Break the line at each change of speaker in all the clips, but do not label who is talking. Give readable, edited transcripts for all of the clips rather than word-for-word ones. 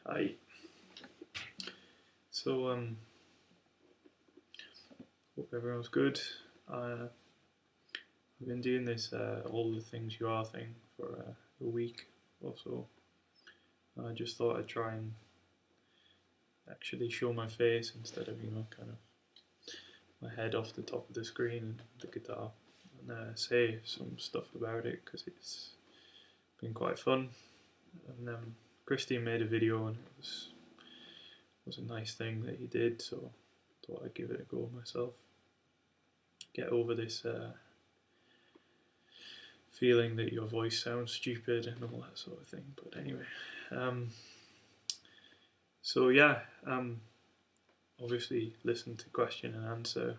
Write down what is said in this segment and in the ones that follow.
Hi. So hope everyone's good. I've been doing this all the things you are thing for a week or so. I just thought I'd try and actually show my face instead of kind of my head off the top of the screen and the guitar, and say some stuff about it because it's been quite fun. And Christine made a video and it was a nice thing that he did, so I thought I'd give it a go myself. Get over this feeling that your voice sounds stupid and all that sort of thing. But anyway, so yeah, obviously listened to question and answer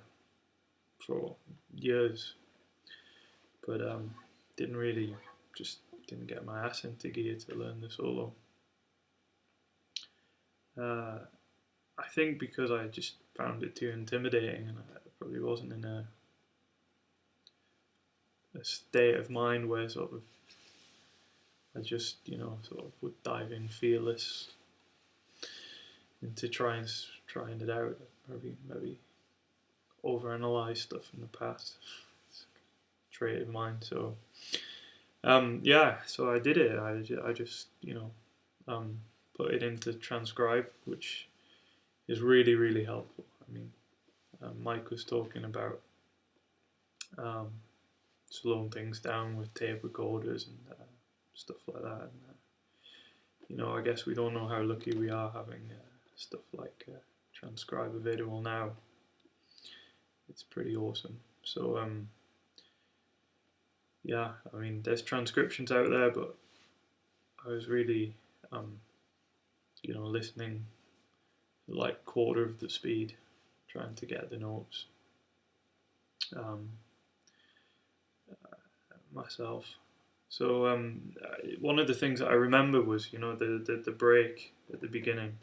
for years, but didn't get my ass into gear to learn the solo. I think because I just found it too intimidating, and I probably wasn't in a state of mind where sort of I just sort of would dive in fearless into trying it out. Maybe overanalyze stuff in the past. It's a trait of mine. So yeah, so I did it. I just put it into transcribe, which is really, really helpful. I mean, Mike was talking about slowing things down with tape recorders and stuff like that. And I guess we don't know how lucky we are having stuff like transcribe available now. It's pretty awesome. So yeah, I mean, there's transcriptions out there, but I was really listening like quarter of the speed, trying to get the notes myself. So one of the things that I remember was the break at the beginning.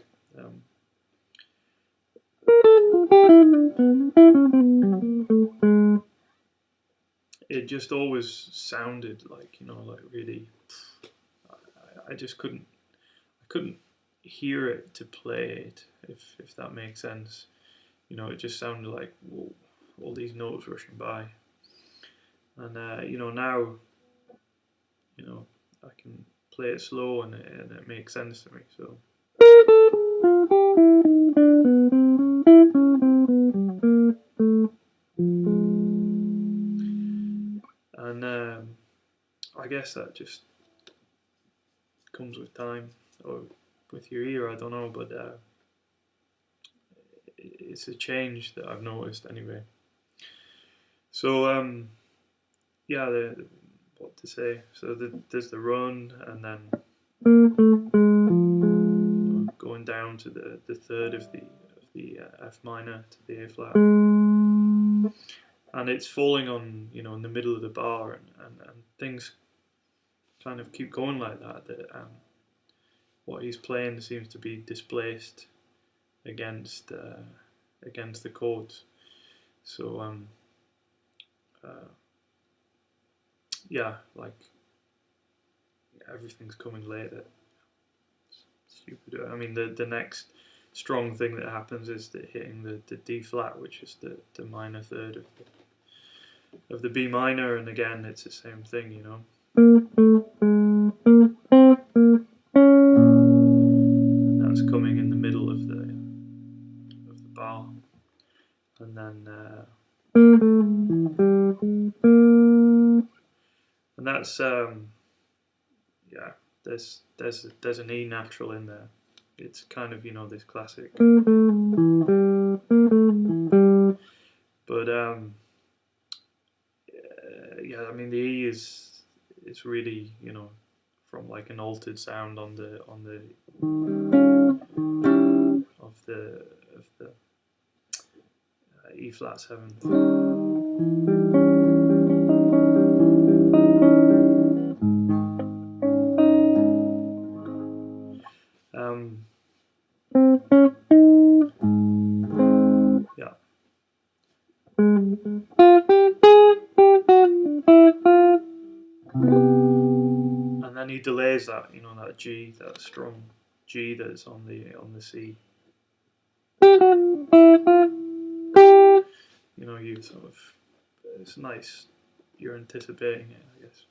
It just always sounded like like really. I just couldn't hear it to play it, if that makes sense. It just sounded like, whoa, all these notes rushing by. And now I can play it slow and it makes sense to me. So and I guess that just comes with time, or with your ear, I don't know, but it's a change that I've noticed anyway. So yeah, what to say? So there's the run, and then going down to the third of the F minor to the A flat, and it's falling on in the middle of the bar, and things kind of keep going like that. That what he's playing seems to be displaced against the chords. So yeah, like everything's coming later. Stupid. I mean, the next strong thing that happens is hitting the D flat, which is the minor third of the B minor, and again it's the same thing, That's coming in the middle of the bar, and then and that's yeah. There's an E natural in there. It's kind of this classic, but yeah. I mean, the E is really from like an altered sound on the of the E flat 7th. Yeah. And then he delays that, that G, that strong G that's on the C. You know, you sort of, it's nice. You're anticipating it, I guess.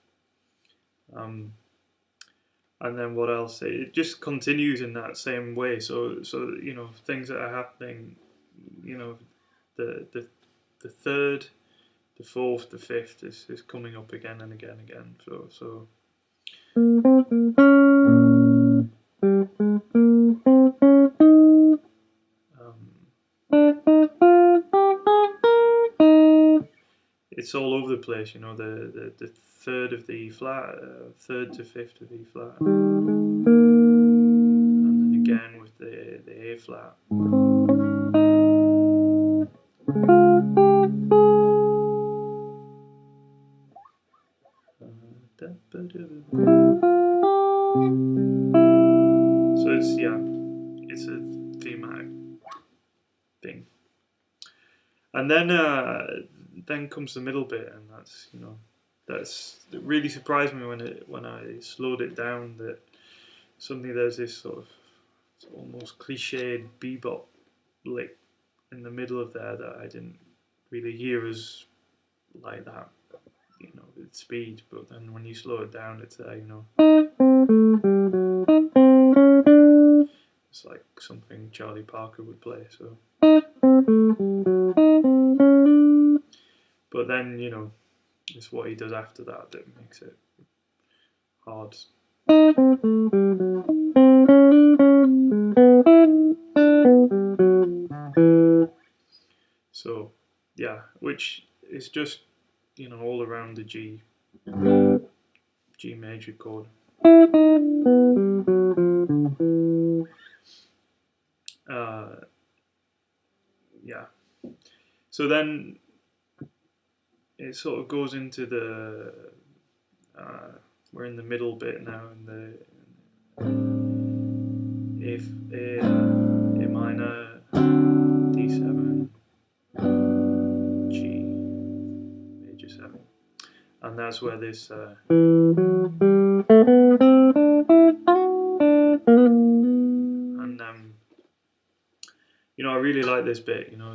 And then what else? It just continues in that same way. So you know, things that are happening. You know, the third, the fourth, the fifth is coming up again and again and again. So. It's all over the place, you know. The third of the E flat, third to fifth of E flat, and then again with the A flat. So it's a thematic thing, and then comes the middle bit, and that's it really surprised me when I slowed it down, that suddenly there's this sort of almost cliched bebop lick in the middle of there that I didn't really hear as like that, you know, with speed. But then when you slow it down, it's there, you know. It's like something Charlie Parker would play. So, but then, you know, it's what he does after that makes it hard. So, yeah, which is just, you know, all around the G major chord. Yeah. So then it sort of goes into the we're in the middle bit now, in the A minor, D7, G major 7, and that's where this and you know, I really like this bit, you know,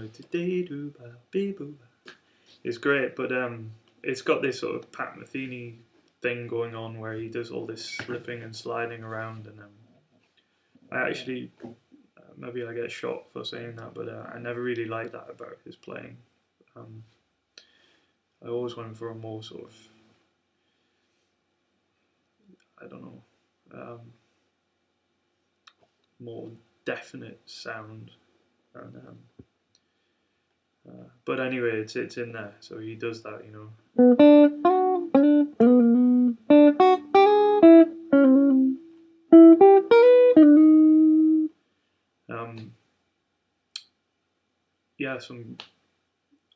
it's great, but it's got this sort of Pat Metheny thing going on where he does all this slipping and sliding around, and I actually, maybe I get shot for saying that, but I never really liked that about his playing. I always went for a more sort of, I don't know, more definite sound. And but anyway, it's in there, so he does that, you know. Yeah, some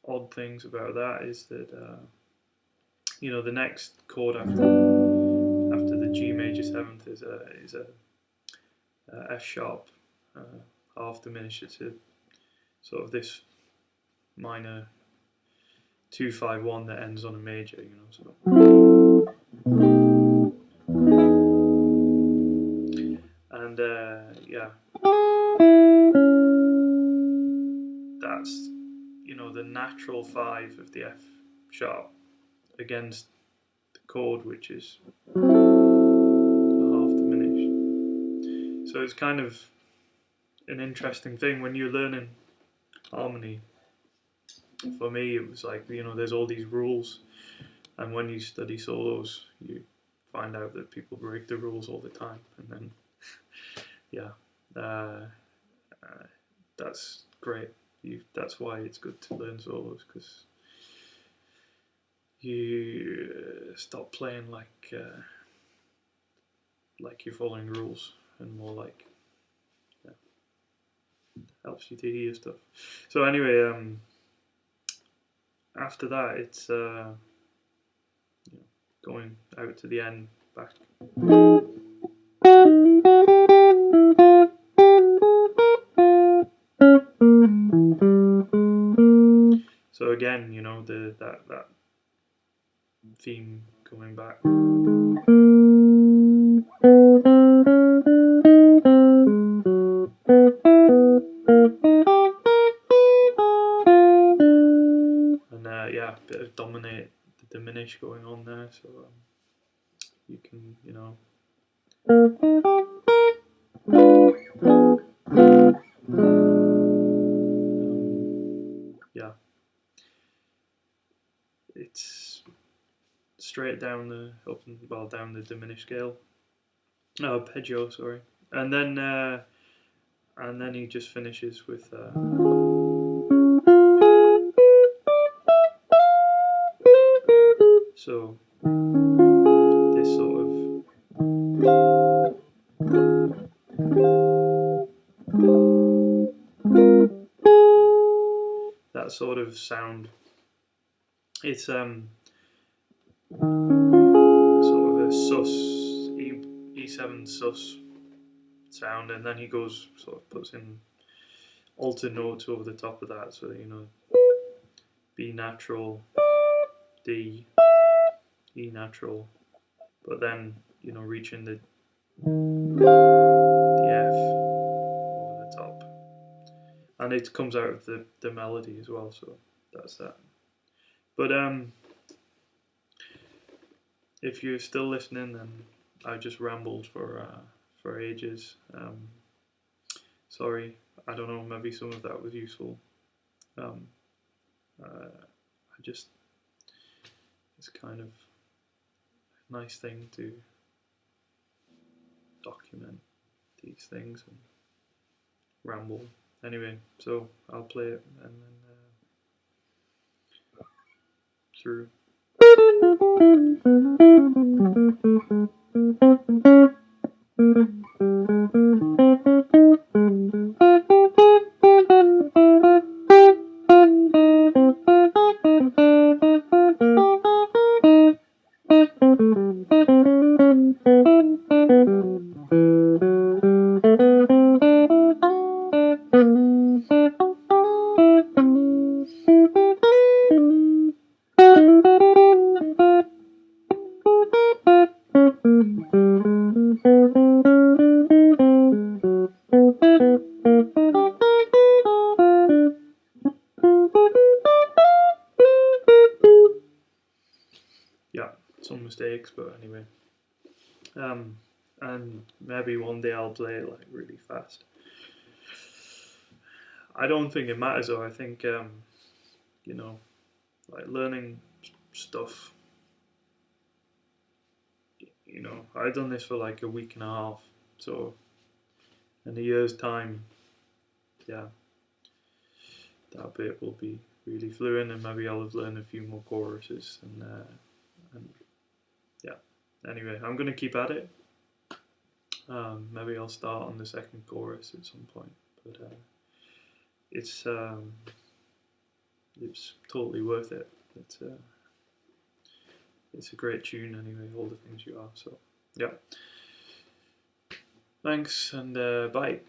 odd things about that is that you know, the next chord after the G major 7th is a F sharp half diminished. It's a sort of this minor 2-5-1 that ends on a major, you know. So. And yeah, that's, you know, the natural 5 of the F sharp against the chord, which is a half diminished. So it's kind of an interesting thing when you're learning harmony. For me, it was like, you know, there's all these rules, and when you study solos, you find out that people break the rules all the time, and then yeah, that's great. That's why it's good to learn solos, because you stop playing like you're following rules, and more like, yeah, helps you to hear stuff. So anyway, after that, it's you know, going out to the end, back. So again, you know, that theme coming back. diminish going on there, so you can, yeah, it's straight down the down the diminished scale, arpeggio, sorry, and then he just finishes with so this sort of that sort of sound. It's sort of a sus E7 sus sound, and then he goes sort of puts in alter notes over the top of that, so B natural, D, E natural, but then reaching the F over the top, and it comes out of the melody as well. So that's that. But if you're still listening, then I just rambled for ages. Sorry, I don't know. Maybe some of that was useful. It's kind of a nice thing to document these things and ramble. Anyway, so I'll play it and then through. Yeah, some mistakes, but anyway. And maybe one day I'll play it like really fast. I don't think it matters though. I think like learning stuff. I've done this for like a week and a half, so in a year's time, yeah, that bit will be really fluent, and maybe I'll have learned a few more choruses, and yeah. Anyway, I'm gonna keep at it. Maybe I'll start on the second chorus at some point, but it's totally worth it. It's a great tune anyway. All the things you are. So yeah. Thanks and bye.